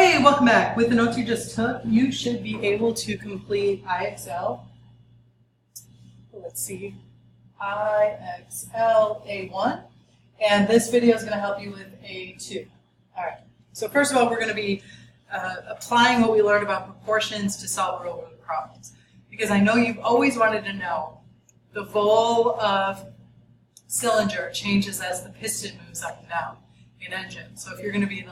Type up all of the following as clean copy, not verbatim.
Hey, welcome back. With the notes you just took, you should be able to complete IXL. Let's see, IXL A1. And this video is going to help you with A2. All right. So first of all, we're going to be applying what we learned about proportions to solve real-world problems. Because I know you've always wanted to know the vol of cylinder changes as the piston moves up and down in engine. So if you're going to be an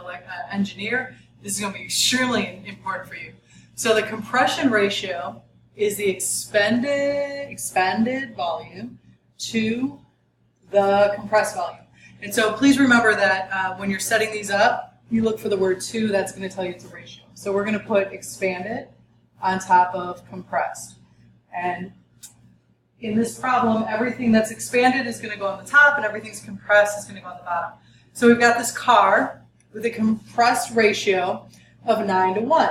engineer, this is going to be extremely important for you. So the compression ratio is the expanded volume to the compressed volume. And so please remember that when you're setting these up, you look for the word to, that's going to tell you it's a ratio. So we're going to put expanded on top of compressed. And in this problem, everything that's expanded is going to go on the top and everything's compressed is going to go on the bottom. So we've got this car with a compressed ratio of 9 to 1.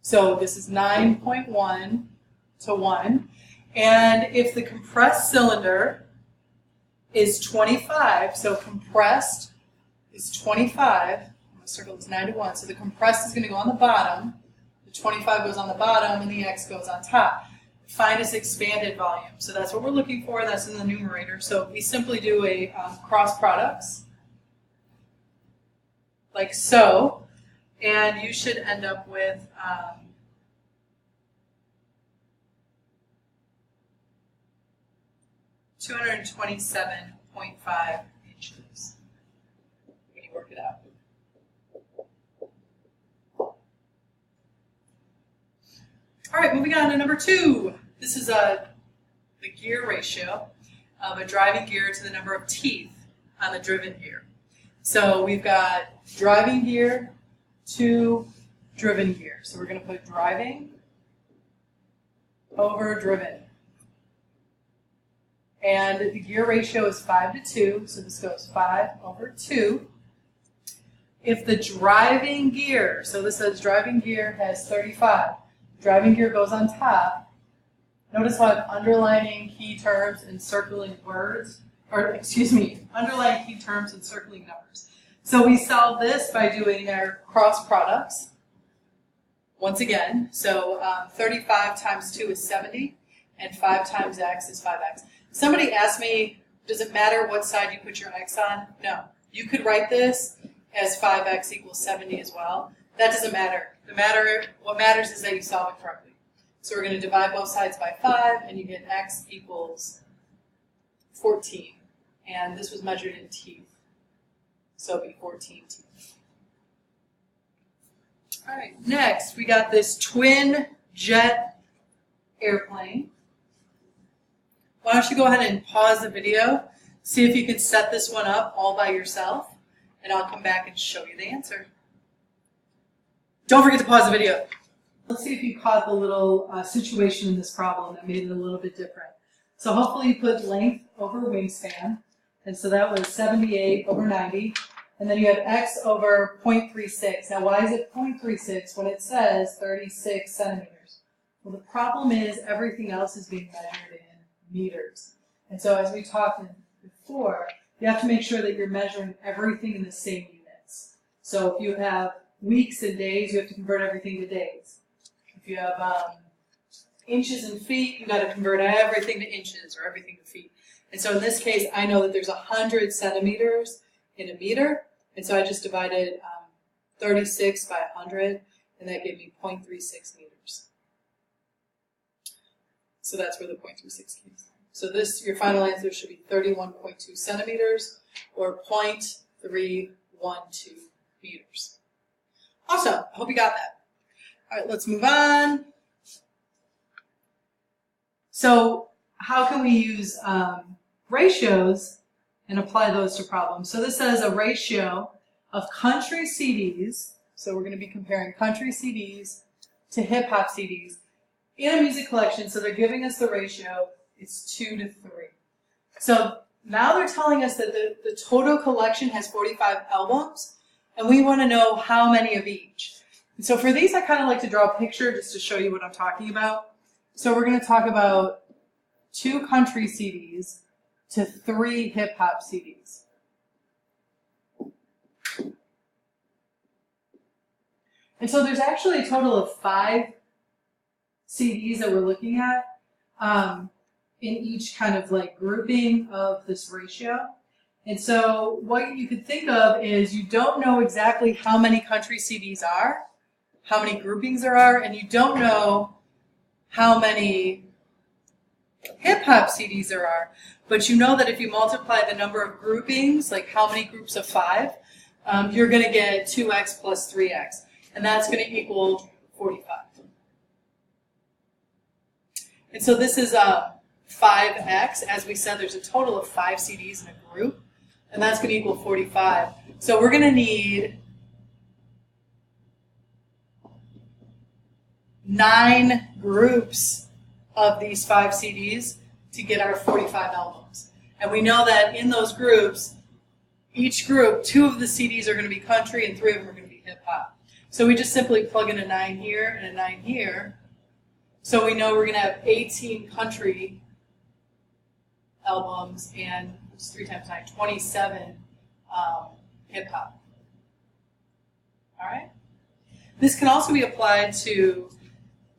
So this is 9.1 to 1. And if the compressed cylinder is 25, so compressed is 25, I'm going to circle this 9 to 1, so the compressed is going to go on the bottom, the 25 goes on the bottom, and the X goes on top. Find its expanded volume. So that's what we're looking for, that's in the numerator. So we simply do a cross products, like so, and you should end up with 227.5 inches. When you work it out. All right, moving on to number 2. This is the gear ratio of a driving gear to the number of teeth on the driven gear. So we've got driving gear to driven gear. So we're going to put driving over driven. And the gear ratio is 5 to 2, so this goes 5 over 2. If the driving gear, so this says driving gear has 35, driving gear goes on top, notice how I'm underlining key terms and circling words, or excuse me, underlining key terms and circling numbers. So we solve this by doing our cross products, once again. So 35 times 2 is 70, and 5 times x is 5x. Somebody asked me, does it matter what side you put your x on? No. You could write this as 5x equals 70 as well. That doesn't matter. What matters is that you solve it correctly. So we're going to divide both sides by 5, and you get x equals 14. And this was measured in teeth. So it'd be 14 teeth. All right, next we got this twin jet airplane. Why don't you go ahead and pause the video, see if you can set this one up all by yourself, and I'll come back and show you the answer. Don't forget to pause the video. Let's see if you caught the little situation in this problem that made it a little bit different. So hopefully you put length over wingspan, and so that was 78 over 90, and then you have x over 0.36. Now why is it 0.36 when it says 36 centimeters? Well, the problem is everything else is being measured in meters. And so as we talked before, you have to make sure that you're measuring everything in the same units. So if you have weeks and days, you have to convert everything to days. If you have inches and feet, you've got to convert everything to inches or everything to feet. And so in this case, I know that there's 100 centimeters in a meter, and so I just divided 36 by 100, and that gave me 0.36 meters. So that's where the 0.36 came from. So this, your final answer should be 31.2 centimeters, or 0.312 meters. Awesome. I hope you got that. All right, let's move on. So how can we use ratios and apply those to problems? So this says a ratio of country CDs, so we're going to be comparing country CDs to hip-hop CDs in a music collection. So they're giving us the ratio, it's 2 to 3. So now they're telling us that the total collection has 45 albums, and we want to know how many of each. And so for these, I kind of like to draw a picture just to show you what I'm talking about. So we're going to talk about 2 country CDs to 3 hip-hop CDs. And so there's actually a total of 5 CDs that we're looking at in each kind of like grouping of this ratio. And so what you could think of is you don't know exactly how many country CDs are, how many groupings there are, and you don't know how many hip-hop CDs there are, but you know that if you multiply the number of groupings, like how many groups of 5, you're going to get 2x plus 3x, and that's going to equal 45. And so this is 5x. As we said, there's a total of 5 CDs in a group, and that's going to equal 45. So we're going to need 9 groups of these 5 CDs to get our 45 albums. And we know that in those groups, each group, 2 of the CDs are going to be country and 3 of them are going to be hip hop. So we just simply plug in a 9 here and a 9 here. So we know we're going to have 18 country albums and 3 times 9, 27 hip hop. All right? This can also be applied to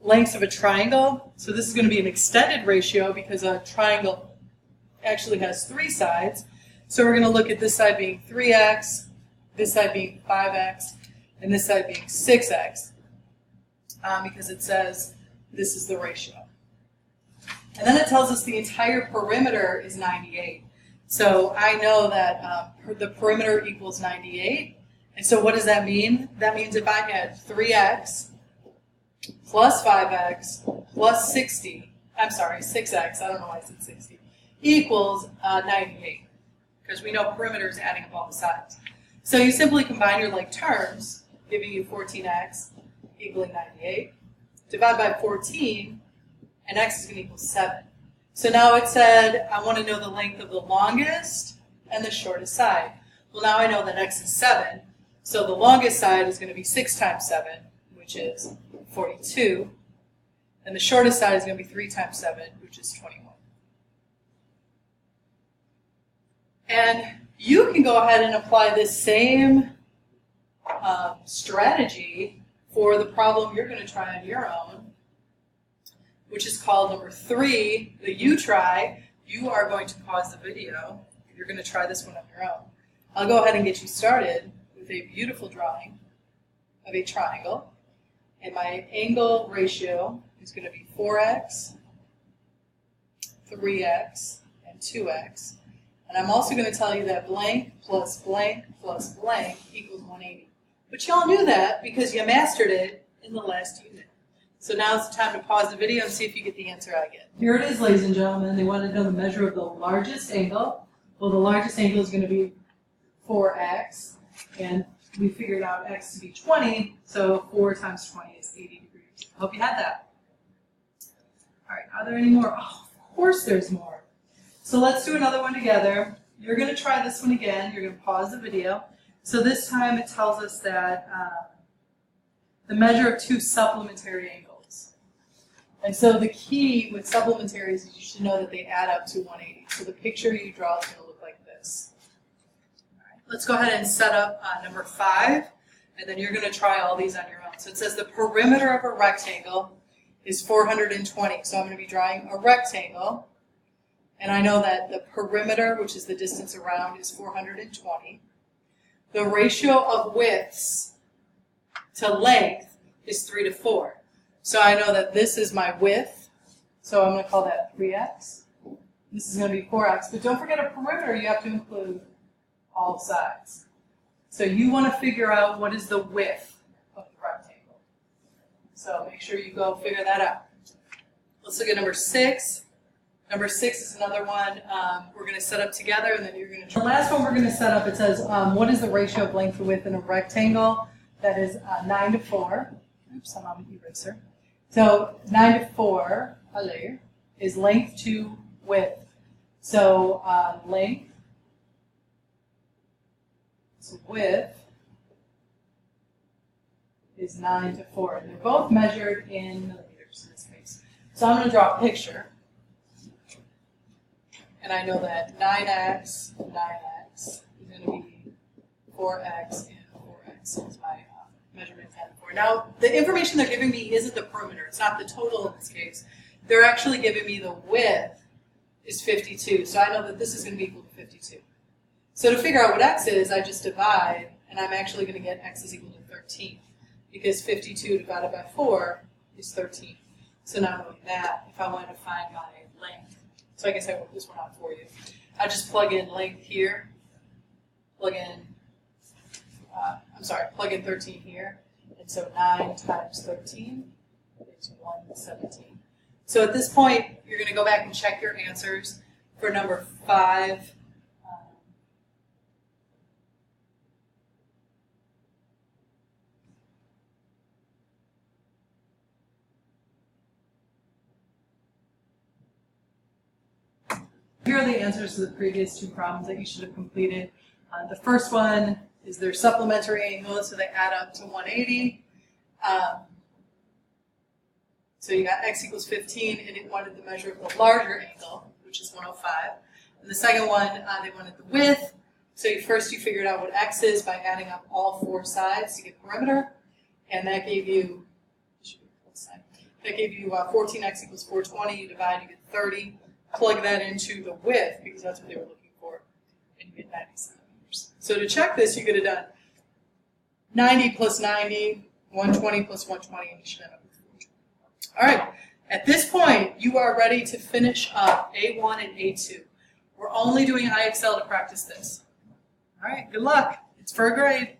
lengths of a triangle. So this is going to be an extended ratio because a triangle actually has 3 sides. So we're going to look at this side being 3x, this side being 5x, and this side being 6x because it says this is the ratio. And then it tells us the entire perimeter is 98. So I know that the perimeter equals 98. And so what does that mean? That means if I had 3x plus 5x plus 6x, I don't know why I said 60, equals 98. Because we know perimeter is adding up all the sides. So you simply combine your like terms, giving you 14x equaling 98. Divide by 14, and x is going to equal 7. So now it said, I want to know the length of the longest and the shortest side. Well, now I know that x is 7, so the longest side is going to be 6 times 7, which is 42, and the shortest side is going to be 3 times 7, which is 21. And you can go ahead and apply this same strategy for the problem you're going to try on your own, which is called number 3, the you try. You are going to pause the video. You're going to try this one on your own. I'll go ahead and get you started with a beautiful drawing of a triangle. And my angle ratio is going to be 4x, 3x, and 2x. And I'm also going to tell you that blank plus blank plus blank equals 180. But y'all knew that because you mastered it in the last unit. So now it's time to pause the video and see if you get the answer I get. Here it is, ladies and gentlemen. They want to know the measure of the largest angle. Well, the largest angle is going to be 4x. And we figured out x to be 20. So 4 times 20 is 80 degrees. Hope you had that. All right, are there any more? Oh, of course there's more. So let's do another one together. You're going to try this one again. You're going to pause the video. So this time it tells us that the measure of 2 supplementary angles. And so the key with supplementaries is you should know that they add up to 180. So the picture you draw is going to look like this. All right, let's go ahead and set up number 5, and then you're going to try all these on your own. So it says the perimeter of a rectangle is 420. So I'm going to be drawing a rectangle. And I know that the perimeter, which is the distance around, is 420. The ratio of widths to length is 3 to 4. So I know that this is my width. So I'm going to call that 3x. This is going to be 4x. But don't forget a perimeter, you have to include all sides. So you want to figure out what is the width of the rectangle. So make sure you go figure that out. Let's look at number 6. Number 6 is another one we're going to set up together, and then you're going to try. The last one we're going to set up, it says, what is the ratio of length to width in a rectangle? That is 9 to 4. Oops, I'm on the eraser. So 9 to 4 is length to width. So length to width is 9 to 4. And they're both measured in millimeters in this case. So I'm going to draw a picture. And I know that 9x is going to be 4x and 4x is my measurement 10 for. Now, the information they're giving me isn't the perimeter. It's not the total in this case. They're actually giving me the width is 52. So I know that this is going to be equal to 52. So to figure out what x is, I just divide, and I'm actually going to get x is equal to 13. Because 52 divided by 4 is 13. So not only that, if I wanted to find my length, so I guess I worked this one out for you. I just plug in length here, plug in 13 here, and so 9 times 13 is 117. So at this point, you're going to go back and check your answers for number 5. Here are the answers to the previous 2 problems that you should have completed. The first one is their supplementary angles, so they add up to 180. So you got x equals 15, and it wanted the measure of the larger angle, which is 105. And the second one, they wanted the width. So first you figured out what x is by adding up all 4 sides to get perimeter, and that gave you 14x equals 420. You divide, you get 30. Plug that into the width, because that's what they were looking for, and you get 90 centimeters. So to check this, you could have done 90 plus 90, 120 plus 120, and you should end up with 420. All right, at this point, you are ready to finish up A1 and A2. We're only doing IXL to practice this. All right, good luck. It's for a grade.